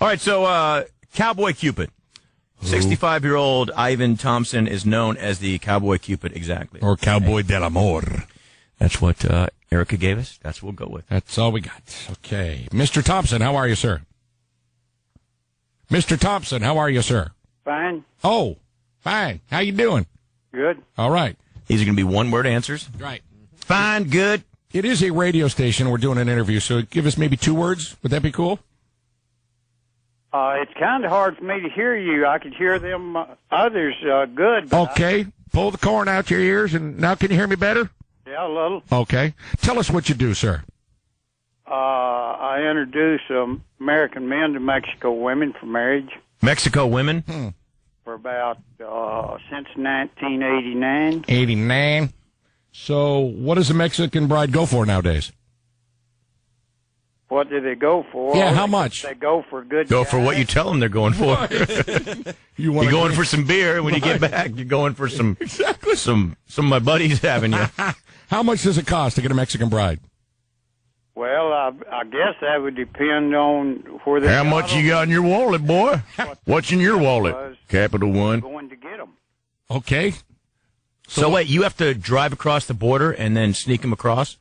All right, so Cowboy Cupid. 65-year-old Ivan Thompson is known as the Cowboy Cupid, exactly. Or Cowboy del Amor. That's what Erica gave us. That's what we'll go with. That's all we got. Okay. Mr. Thompson, how are you, sir? Mr. Thompson, how are you, sir? Fine. Oh, fine. How you doing? Good. All right. These are going to be one-word answers. Right. Fine, good. It is a radio station. We're doing an interview, so give us maybe 2 words. Would that be cool? It's kind of hard for me to hear you. I could hear them others good. Okay. Pull the corn out your ears, and now can you hear me better? Yeah, a little. Okay. Tell us what you do, sir. I introduce American men to Mexico women for marriage. Mexico women? For about, since 1989. 89. So what does a Mexican bride go for nowadays? What do they go for? Yeah, how much? They go for good Go guys. for what you tell them they're going for. You're going for some beer, and when you get back, you're going for some some of my buddies having you. How much does it cost to get a Mexican bride? Well, I guess that would depend on where they How much you got in your wallet, boy? What's in your wallet? Capital One. Going to get them. Okay. So wait, you have to drive across the border and then sneak them across?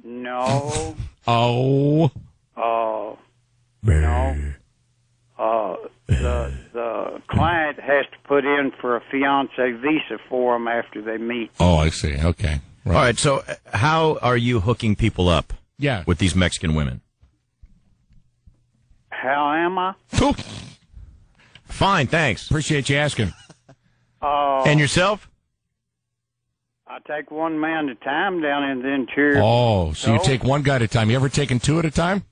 No. Oh. No. The client has to put in for a fiancé visa for them after they meet. Oh, I see. Okay. Right. All right, so how are you hooking people up with these Mexican women? How am I? Fine, thanks. Appreciate you asking. And yourself? I take one man at a time down in the interior. Oh, so you take one guy at a time. You ever taken 2 at a time?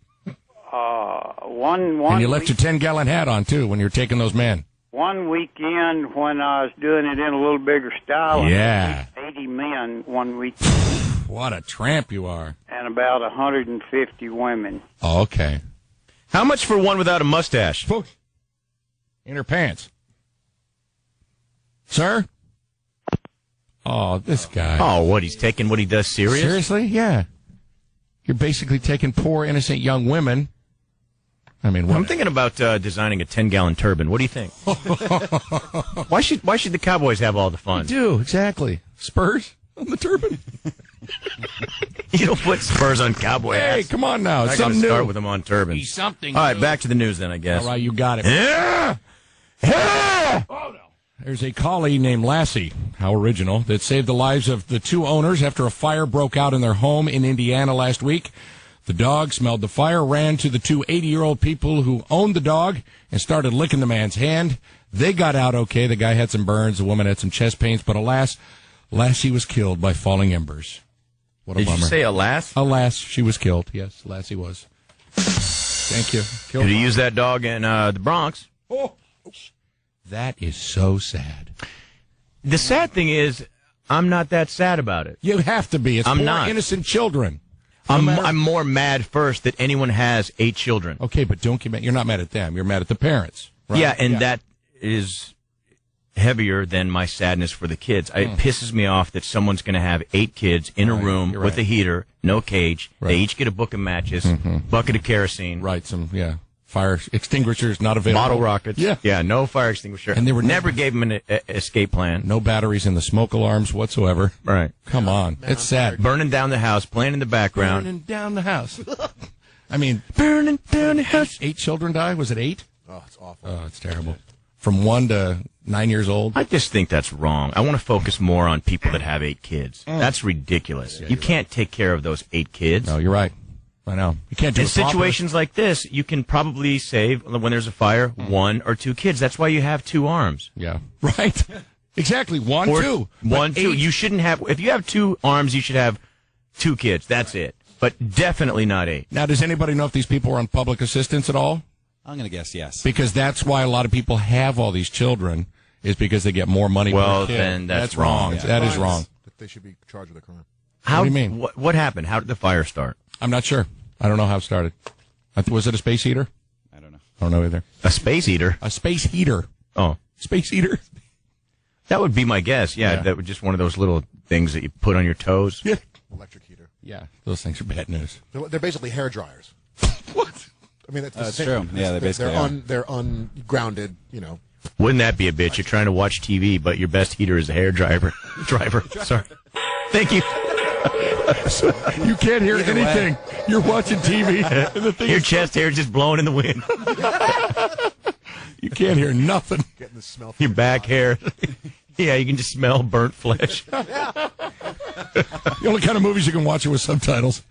One. And you left your 10-gallon hat on, too, when you're taking those men. One weekend when I was doing it in a little bigger style. Yeah. 80 men one week. What a tramp you are. And about 150 women. Oh, okay. How much for one without a mustache? In her pants. Sir? Oh, this guy. Oh, what, he's taking what he does serious? Seriously? Yeah. You're basically taking poor, innocent young women. I mean, what? I'm thinking about designing a 10-gallon turban. What do you think? Why should the Cowboys have all the fun? You do, exactly. Spurs on the turban. You don't put spurs on cowboy hats. Hey, come on now. It's I'm going something to start new. with them on turbans. He's something All right, new. back to the news then, I guess. All right, you got it. Yeah! Yeah! Oh, no. There's a collie named Lassie, how original, that saved the lives of the 2 owners after a fire broke out in their home in Indiana last week. The dog smelled the fire, ran to the 2 80-year-old people who owned the dog, and started licking the man's hand. They got out okay. The guy had some burns. The woman had some chest pains. But alas, Lassie was killed by falling embers. What a Did bummer. you say alas? Alas, she was killed. Yes, Lassie was. Thank you. Killed Could you use that dog in the Bronx? Oh, that is so sad. The sad thing is, I'm not that sad about it. You have to be. It's I'm poor not. innocent children. I'm more mad first that anyone has 8 children. Okay, but don't get mad. You're not mad at them. You're mad at the parents. Right? Yeah, and that is heavier than my sadness for the kids. It pisses me off that someone's going to have 8 kids in a room with a heater, no cage. They each get a book of matches, bucket of kerosene. Right, fire extinguishers not available. Bottle rockets. Yeah. Yeah, no fire extinguisher. And they were never gave them an escape plan. No batteries in the smoke alarms whatsoever. Right. Come on. It's sad. Burning down the house, playing in the background. Burning down the house. I mean, burning down the house. 8 children die? Was it 8? Oh, it's awful. Oh, it's terrible. From 1 to 9 years old? I just think that's wrong. I want to focus more on people that have 8 kids. That's ridiculous. You can't take care of those 8 kids. No, you're right. I know. You can't do in it properly. situations like this, you can probably save, when there's a fire, 1 or 2 kids. That's why you have 2 arms. Yeah. Right. Exactly. 1, Or 2. 1, 2. 8. You shouldn't have, if you have 2 arms, you should have 2 kids. That's it. But definitely not 8. Now, does anybody know if these people are on public assistance at all? I'm going to guess yes. Because that's why a lot of people have all these children, is because they get more money Well, per kid. then that's wrong. Yeah. That is wrong. But they should be charged with a crime. How, What do you mean? What happened? How did the fire start? I'm not sure. I don't know how it started. Was it a space heater? I don't know. I don't know either. A space heater? A space heater. Oh. Space heater. That would be my guess. Yeah, that would just one of those little things that you put on your toes. Yeah. Electric heater. Yeah, those things are bad news. They're basically hair dryers. What? I mean, That's true. Yeah, they basically they're ungrounded, you know. Wouldn't that be a bitch? You're trying to watch TV, but your best heater is a hair driver. Sorry. Thank you. You can't hear anything. You're watching TV. And the thing Your chest hair just blowing in the wind. You can't hear nothing. Getting the smell. Your back hair. Yeah, you can just smell burnt flesh. The only kind of movies you can watch it with subtitles.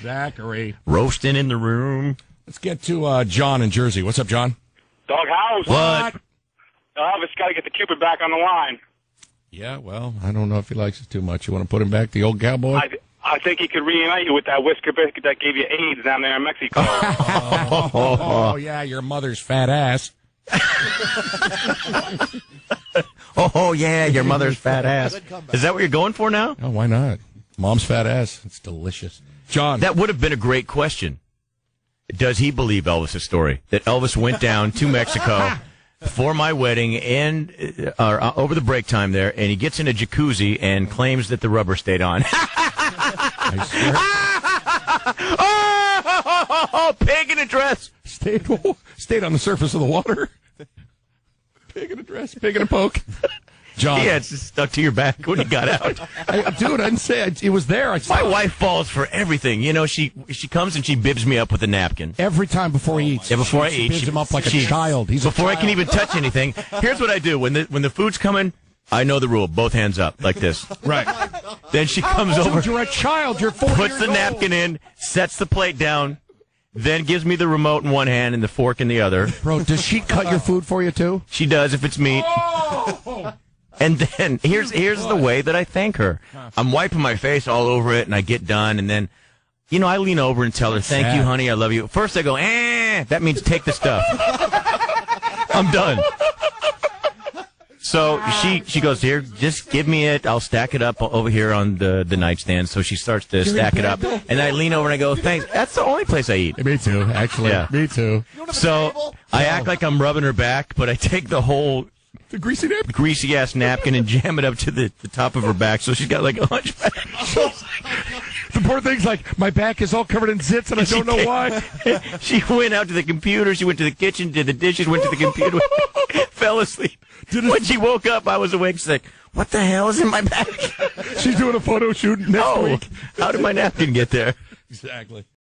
Zachary. Roasting in the room. Let's get to John in Jersey. What's up, John? Doghouse. What? Elvis got to get the Cupid back on the line. Yeah, well, I don't know if he likes it too much. You want to put him back, the old cowboy? I think he could reunite you with that whisker biscuit that gave you AIDS down there in Mexico. Oh, yeah, your mother's fat ass. Oh, yeah, your mother's fat ass. Is that what you're going for now? Oh, why not? Mom's fat ass. It's delicious. John. That would have been a great question. Does he believe Elvis' story? That Elvis went down to Mexico for my wedding and over the break time there, and he gets in a jacuzzi and claims that the rubber stayed on. Oh, pig in a dress. Stayed on the surface of the water. Pig in a dress, pig in a poke. John. Yeah, it's just stuck to your back when you got out. Dude, I didn't say it was there. My wife falls for everything. You know, she comes and she bibs me up with a napkin. Every time before he eats. Yeah, before I eat. She bibs him up like a child. Before I can even touch anything. Here's what I do. When the food's coming, I know the rule. Both hands up, like this. Right. Then she comes over. You're a child. You're 4 puts the napkin in, sets the plate down, then gives me the remote in one hand and the fork in the other. Bro, does she cut your food for you, too? She does if it's meat. Oh! And then here's the way that I thank her. I'm wiping my face all over it, and I get done, and then, you know, I lean over and tell her, "Thank you, honey, I love you." First I go, that means take the stuff. I'm done. So she goes, "Here, just give me it. I'll stack it up over here on the nightstand." So she starts to stack it up, and I lean over and I go, "Thanks." That's the only place I eat. Me too, actually. Yeah. Me too. So I act like I'm rubbing her back, but I take the whole greasy ass napkin and jam it up to the top of her back, so she's got like a hunchback. The poor thing's like, my back is all covered in zits, and I don't know why. She went out to the computer. She went to the kitchen, did the dishes, went to the computer, fell asleep. When she woke up, I was awake. She's like, "What the hell is in my back?" She's doing a photo shoot next week. How did my napkin get there? Exactly.